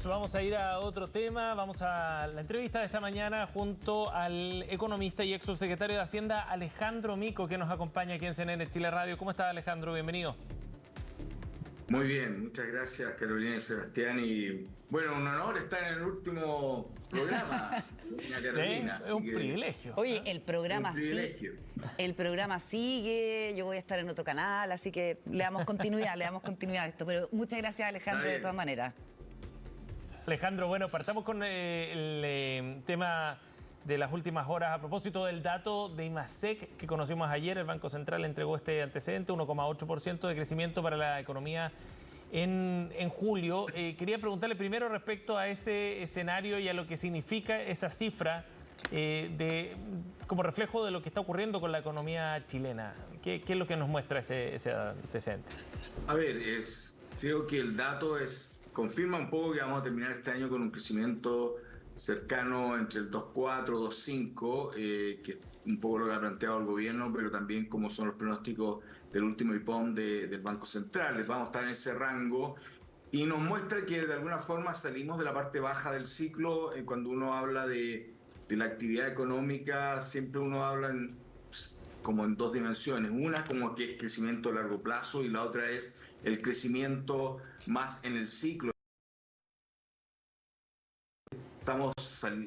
Vamos a ir a otro tema. Vamos a la entrevista de esta mañana junto al economista y ex subsecretario de Hacienda Alejandro Mico, que nos acompaña aquí en CNN Chile Radio. ¿Cómo está, Alejandro? Bienvenido. Muy bien, muchas gracias Carolina y Sebastián. Y bueno, un honor estar en el último programa, Carolina. Es un privilegio. Oye, el programa sigue, yo voy a estar en otro canal, así que le damos continuidad a esto. Pero muchas gracias, Alejandro, de todas maneras. Alejandro, bueno, partamos con el tema de las últimas horas. A propósito del dato de IMASEC que conocimos ayer, el Banco Central entregó este antecedente, 1,8% de crecimiento para la economía en julio. Quería preguntarle primero respecto a ese escenario y a lo que significa esa cifra como reflejo de lo que está ocurriendo con la economía chilena. ¿Qué es lo que nos muestra ese antecedente? A ver, creo que el dato confirma un poco que vamos a terminar este año con un crecimiento cercano entre el 2,4 y 2,5, que es un poco lo que ha planteado el gobierno, pero también como son los pronósticos del último IPOM del Banco Central. Vamos a estar en ese rango y nos muestra que de alguna forma salimos de la parte baja del ciclo. Cuando uno habla de la actividad económica, siempre uno habla como en dos dimensiones. Una como que es crecimiento a largo plazo y la otra es el crecimiento más en el ciclo.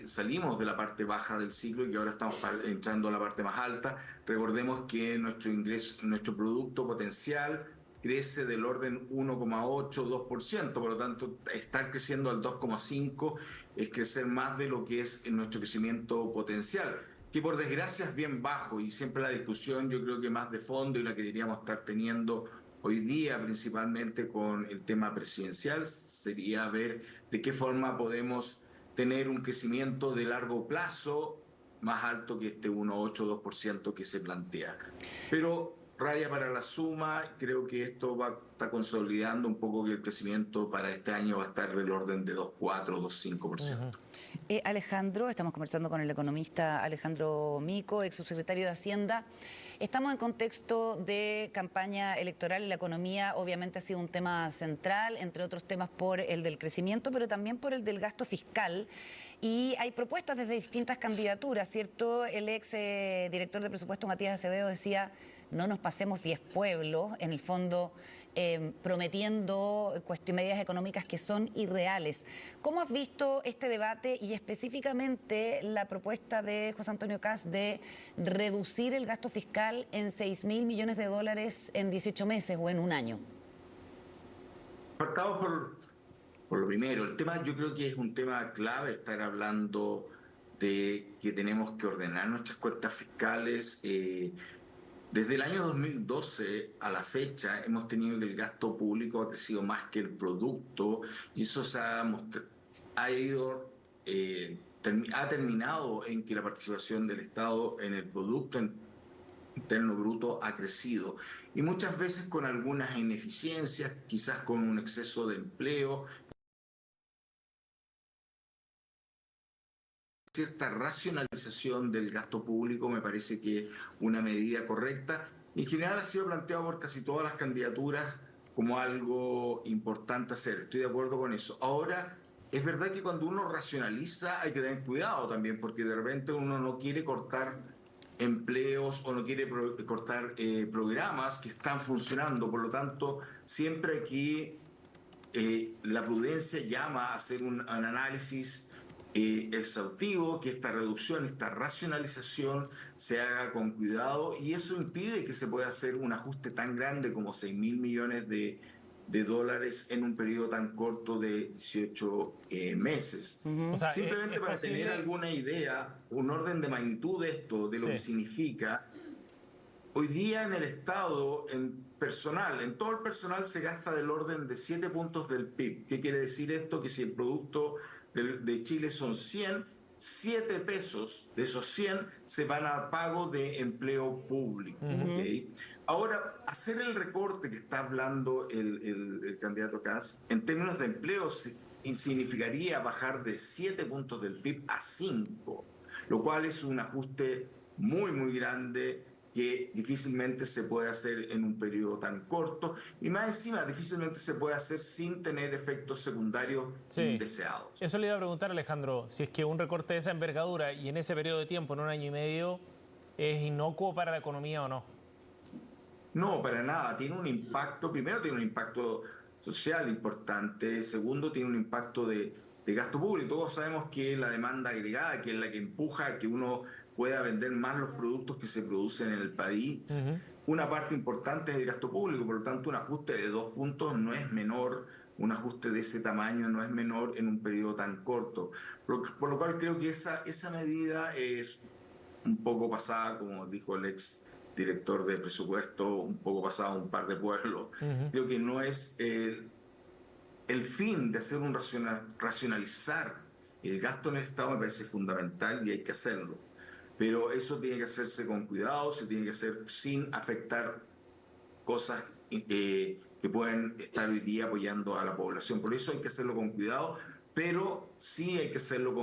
Salimos de la parte baja del ciclo y que ahora estamos entrando a la parte más alta. Recordemos que nuestro producto potencial crece del orden 1,8-2%, por lo tanto estar creciendo al 2,5 es crecer más de lo que es nuestro crecimiento potencial, que por desgracia es bien bajo, y siempre la discusión, yo creo que más de fondo, y la que deberíamos estar teniendo hoy día principalmente con el tema presidencial, sería ver de qué forma podemos tener un crecimiento de largo plazo más alto que este 1,8-2% que se plantea. Pero raya para la suma, creo que esto está consolidando un poco que el crecimiento para este año va a estar del orden de 2,4-2,5%. Alejandro, estamos conversando con el economista Alejandro Mico, ex subsecretario de Hacienda. Estamos en contexto de campaña electoral y la economía obviamente ha sido un tema central, entre otros temas por el del crecimiento, pero también por el del gasto fiscal. Y hay propuestas desde distintas candidaturas, ¿cierto? El ex director de presupuesto Matías Acevedo decía: no nos pasemos 10 pueblos, en el fondo prometiendo medidas económicas que son irreales. ¿Cómo has visto este debate y específicamente la propuesta de José Antonio Kast de reducir el gasto fiscal en $6.000 millones en 18 meses o en un año? Partamos por lo primero. El tema, yo creo que es un tema clave estar hablando de que tenemos que ordenar nuestras cuentas fiscales. Desde el año 2012 a la fecha hemos tenido que el gasto público ha crecido más que el producto, y eso ha terminado en que la participación del Estado en el Producto Interno Bruto ha crecido, y muchas veces con algunas ineficiencias, quizás con un exceso de empleo, cierta racionalización del gasto público. Me parece que es una medida correcta. En general ha sido planteado por casi todas las candidaturas como algo importante hacer. Estoy de acuerdo con eso. Ahora, es verdad que cuando uno racionaliza hay que tener cuidado también, porque de repente uno no quiere cortar empleos o no quiere cortar programas que están funcionando. Por lo tanto, siempre aquí la prudencia llama a hacer un análisis exhaustivo, que esta reducción, esta racionalización se haga con cuidado, y eso impide que se pueda hacer un ajuste tan grande como $6.000 millones en un periodo tan corto de 18 meses. O sea, simplemente para tener alguna idea, un orden de magnitud de esto, de lo que significa. Hoy día en el Estado, en todo el personal se gasta del orden de 7 puntos del PIB. ¿Qué quiere decir esto? Que si el producto de Chile son 100, 7 pesos de esos 100 se van a pago de empleo público. ¿Okay? Ahora, hacer el recorte que está hablando el candidato Kast en términos de empleo significaría bajar de 7 puntos del PIB a 5, lo cual es un ajuste muy, muy grande que difícilmente se puede hacer en un periodo tan corto y más encima difícilmente se puede hacer sin tener efectos secundarios indeseados. Eso le iba a preguntar, Alejandro, si es que un recorte de esa envergadura y en ese periodo de tiempo, en un año y medio, es inocuo para la economía o no. No, para nada. Tiene un impacto, primero tiene un impacto social importante, segundo tiene un impacto de gasto público. Todos sabemos que la demanda agregada, que es la que empuja a que uno pueda vender más los productos que se producen en el país, una parte importante es el gasto público, por lo tanto un ajuste de 2 puntos no es menor, un ajuste de ese tamaño no es menor en un periodo tan corto. Por lo cual creo que esa medida es un poco pasada, como dijo el ex director de presupuesto, un poco pasado un par de pueblos. Creo que no es el fin de hacer un racionalizar el gasto en el Estado, me parece fundamental y hay que hacerlo. Pero eso tiene que hacerse con cuidado, se tiene que hacer sin afectar cosas que pueden estar hoy día apoyando a la población. Por eso hay que hacerlo con cuidado, pero sí hay que hacerlo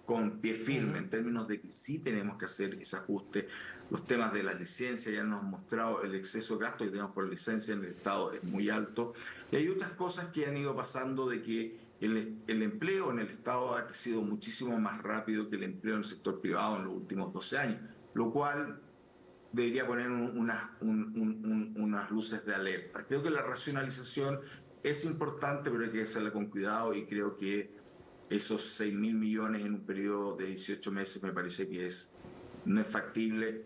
con pie firme, en términos de que sí tenemos que hacer ese ajuste. Los temas de las licencias ya nos han mostrado el exceso de gasto que tenemos por licencia en el Estado es muy alto. Y hay otras cosas que han ido pasando de que el empleo en el Estado ha crecido muchísimo más rápido que el empleo en el sector privado en los últimos 12 años, lo cual debería poner unas luces de alerta. Creo que la racionalización es importante, pero hay que hacerla con cuidado y creo que esos 6.000 millones en un periodo de 18 meses me parece que no es factible,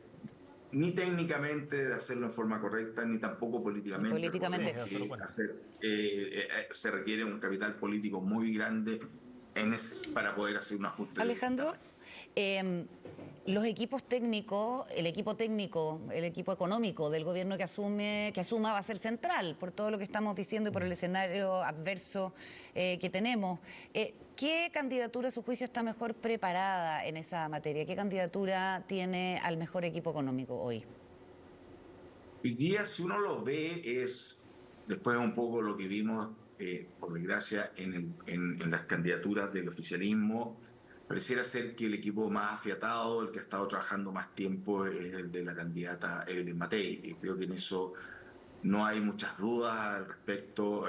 ni técnicamente de hacerlo en forma correcta, ni tampoco políticamente. Se requiere un capital político muy grande para poder hacer un ajuste. Alejandro, los equipos técnicos, el equipo técnico, el equipo económico del gobierno que asuma va a ser central por todo lo que estamos diciendo y por el escenario adverso que tenemos. ¿Qué candidatura a su juicio está mejor preparada en esa materia? ¿Qué candidatura tiene al mejor equipo económico hoy? Hoy día, si uno lo ve, después un poco lo que vimos, por desgracia, en las candidaturas del oficialismo. Pareciera ser que el equipo más afiatado, el que ha estado trabajando más tiempo, es el de la candidata Evelyn Matei. Y creo que en eso no hay muchas dudas al respecto.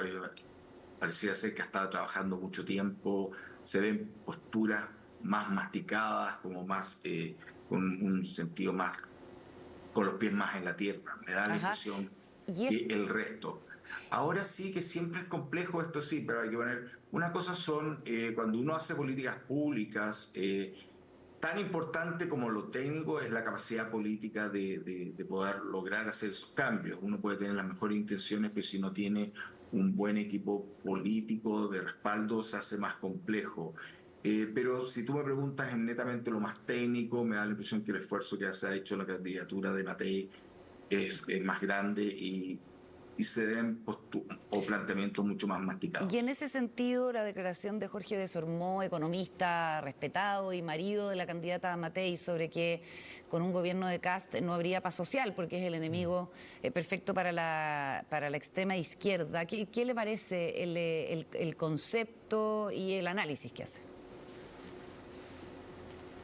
Pareciera ser que ha estado trabajando mucho tiempo. Se ven posturas más masticadas, como más con un sentido más, con los pies más en la tierra. Me da la impresión que el resto. Ahora sí que siempre es complejo esto, sí, pero hay que poner... Una cosa son cuando uno hace políticas públicas, tan importante como lo técnico es la capacidad política de poder lograr hacer esos cambios. Uno puede tener las mejores intenciones, pero si no tiene un buen equipo político de respaldo, se hace más complejo. Pero si tú me preguntas en netamente lo más técnico, me da la impresión que el esfuerzo que se ha hecho en la candidatura de Matei es más grande y se den planteamientos mucho más masticados. Y en ese sentido, la declaración de Jorge Desormeaux, economista respetado y marido de la candidata Matei, sobre que con un gobierno de Kast no habría paz social porque es el enemigo perfecto para la extrema izquierda. ¿Qué le parece el concepto y el análisis que hace?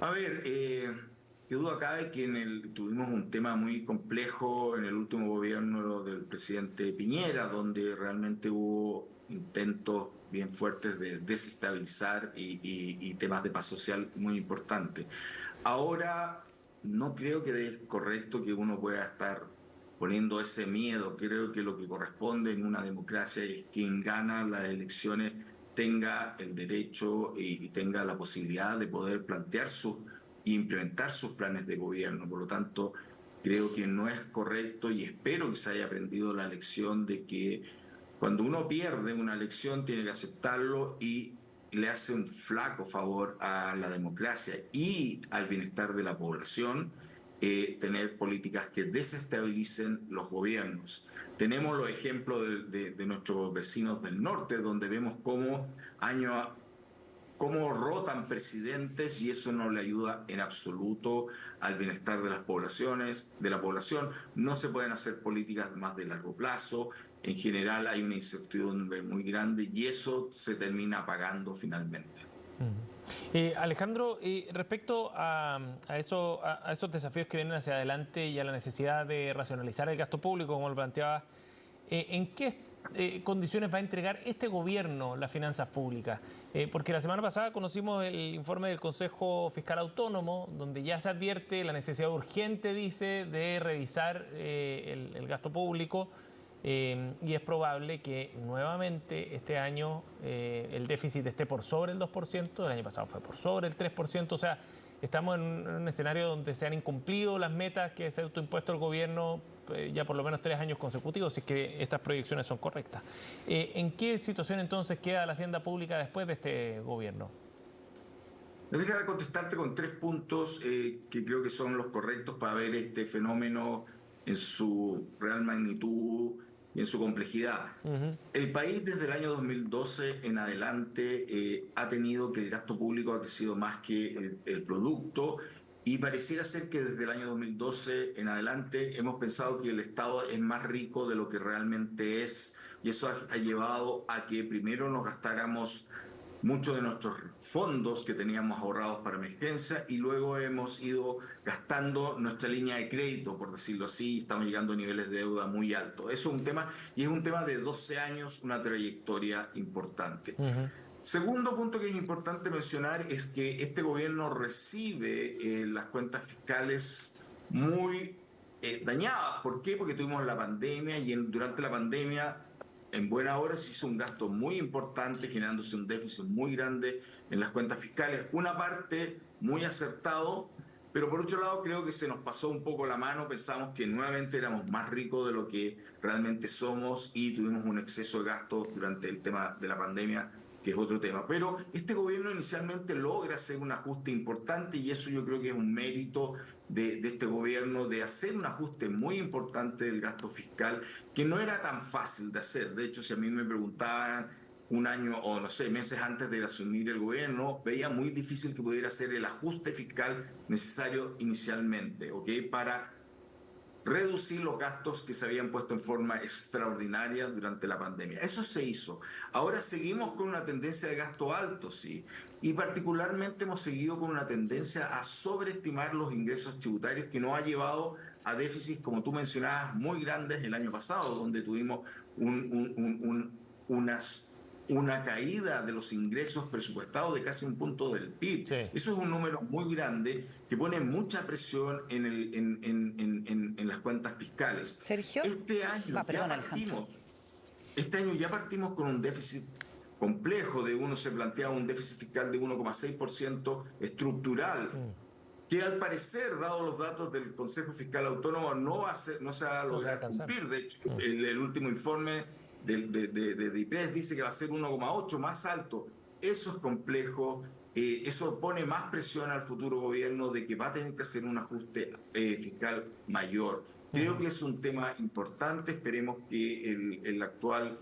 A ver, qué duda cabe que tuvimos un tema muy complejo en el último gobierno del presidente Piñera, donde realmente hubo intentos bien fuertes de desestabilizar y temas de paz social muy importantes. Ahora, no creo que es correcto que uno pueda estar poniendo ese miedo. Creo que lo que corresponde en una democracia es que quien gana las elecciones tenga el derecho y tenga la posibilidad de poder plantear e implementar sus planes de gobierno. Por lo tanto, creo que no es correcto y espero que se haya aprendido la lección de que cuando uno pierde una elección tiene que aceptarlo y le hace un flaco favor a la democracia y al bienestar de la población tener políticas que desestabilicen los gobiernos. Tenemos los ejemplos de nuestros vecinos del norte, donde vemos cómo rotan presidentes y eso no le ayuda en absoluto al bienestar de las poblaciones, de la población. No se pueden hacer políticas más de largo plazo. En general hay una incertidumbre muy grande y eso se termina apagando finalmente. Alejandro, respecto a esos desafíos que vienen hacia adelante y a la necesidad de racionalizar el gasto público, como lo planteaba, ¿en qué condiciones va a entregar este gobierno las finanzas públicas? Porque la semana pasada conocimos el informe del Consejo Fiscal Autónomo, donde ya se advierte la necesidad urgente, dice, de revisar el gasto público. Y es probable que nuevamente este año el déficit esté por sobre el 2%, el año pasado fue por sobre el 3%, o sea, estamos en un escenario donde se han incumplido las metas que se ha autoimpuesto el gobierno ya por lo menos 3 años consecutivos, si es que estas proyecciones son correctas. ¿En qué situación entonces queda la hacienda pública después de este gobierno? Me deja contestarte con 3 puntos que creo que son los correctos para ver este fenómeno en su real magnitud y en su complejidad. El país desde el año 2012 en adelante ha tenido que el gasto público ha crecido más que el producto, y pareciera ser que desde el año 2012 en adelante hemos pensado que el Estado es más rico de lo que realmente es, y eso ha llevado a que primero nos gastáramos muchos de nuestros fondos que teníamos ahorrados para emergencia, y luego hemos ido gastando nuestra línea de crédito, por decirlo así, y estamos llegando a niveles de deuda muy altos. Eso es un tema, y es un tema de 12 años, una trayectoria importante. Segundo punto que es importante mencionar es que este gobierno recibe las cuentas fiscales muy dañadas. ¿Por qué? Porque tuvimos la pandemia, y durante la pandemia en buena hora se hizo un gasto muy importante, generándose un déficit muy grande en las cuentas fiscales. Una parte muy acertado, pero por otro lado creo que se nos pasó un poco la mano. Pensamos que nuevamente éramos más ricos de lo que realmente somos, y tuvimos un exceso de gastos durante el tema de la pandemia, que es otro tema. Pero este gobierno inicialmente logra hacer un ajuste importante, y eso yo creo que es un mérito de este gobierno, de hacer un ajuste muy importante del gasto fiscal, que no era tan fácil de hacer. De hecho, si a mí me preguntaban un año o no sé, meses antes de asumir el gobierno, veía muy difícil que pudiera hacer el ajuste fiscal necesario inicialmente, ¿ok? Para reducir los gastos que se habían puesto en forma extraordinaria durante la pandemia. Eso se hizo. Ahora seguimos con una tendencia de gasto alto, sí, y particularmente hemos seguido con una tendencia a sobreestimar los ingresos tributarios, que nos ha llevado a déficits, como tú mencionabas, muy grandes el año pasado, donde tuvimos una caída de los ingresos presupuestados de casi 1 punto del PIB. Sí. Eso es un número muy grande que pone mucha presión en las cuentas fiscales. Sergio, este año ya partimos con un déficit complejo uno se plantea un déficit fiscal de 1,6% estructural, que al parecer, dado los datos del Consejo Fiscal Autónomo, no se va a lograr cumplir. De hecho, el último informe de DIPRES dice que va a ser 1,8, más alto. Eso es complejo, eso pone más presión al futuro gobierno de que va a tener que hacer un ajuste fiscal mayor. Creo que es un tema importante. Esperemos que el actual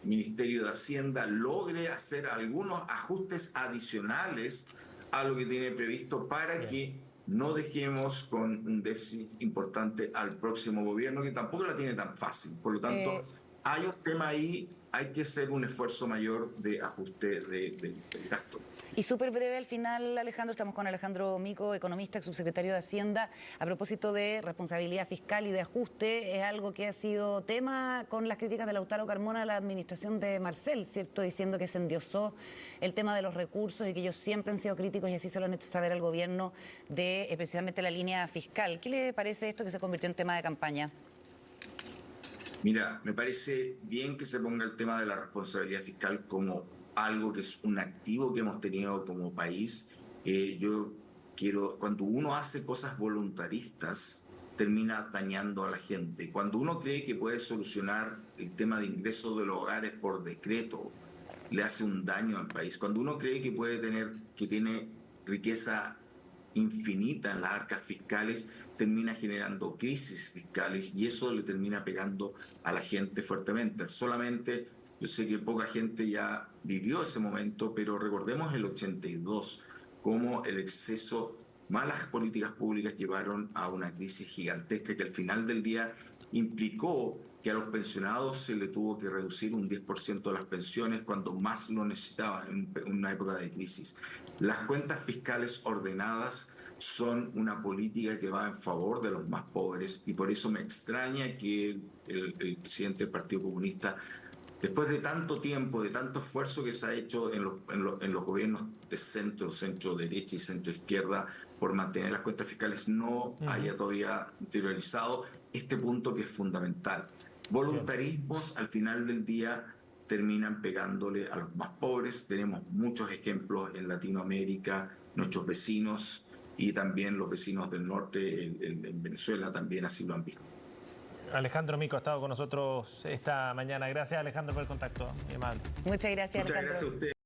Ministerio de Hacienda logre hacer algunos ajustes adicionales a lo que tiene previsto, para que no dejemos con un déficit importante al próximo gobierno, que tampoco la tiene tan fácil. Por lo tanto, hay un tema ahí, hay que hacer un esfuerzo mayor de ajuste del gasto. Y súper breve al final, Alejandro, estamos con Alejandro Mico, economista, subsecretario de Hacienda. A propósito de responsabilidad fiscal y de ajuste, es algo que ha sido tema con las críticas de Lautaro Carmona a la administración de Marcel, ¿cierto? Diciendo que se endiosó el tema de los recursos y que ellos siempre han sido críticos, y así se lo han hecho saber al gobierno, de precisamente la línea fiscal. ¿Qué le parece esto que se convirtió en tema de campaña? Mira, me parece bien que se ponga el tema de la responsabilidad fiscal como algo que es un activo que hemos tenido como país. Cuando uno hace cosas voluntaristas, termina dañando a la gente. Cuando uno cree que puede solucionar el tema de ingresos de los hogares por decreto, le hace un daño al país. Cuando uno cree que tiene riqueza infinita en las arcas fiscales, termina generando crisis fiscales, y eso le termina pegando a la gente fuertemente. Yo sé que poca gente ya vivió ese momento, pero recordemos el 82, cómo el exceso, malas políticas públicas llevaron a una crisis gigantesca que al final del día implicó que a los pensionados se le tuvo que reducir un 10% de las pensiones cuando más lo necesitaban en una época de crisis. Las cuentas fiscales ordenadas son una política que va en favor de los más pobres y por eso me extraña que el presidente del Partido Comunista, después de tanto tiempo, de tanto esfuerzo que se ha hecho en los gobiernos de centro derecha y centro izquierda por mantener las cuentas fiscales, no haya todavía interiorizado este punto que es fundamental. Voluntarismos al final del día terminan pegándole a los más pobres. Tenemos muchos ejemplos en Latinoamérica, nuestros vecinos y también los vecinos del norte, en Venezuela también así lo han visto. Alejandro Mico ha estado con nosotros esta mañana. Gracias, Alejandro, por el contacto. Muy amable. Muchas gracias, Muchas Alejandro. gracias a usted.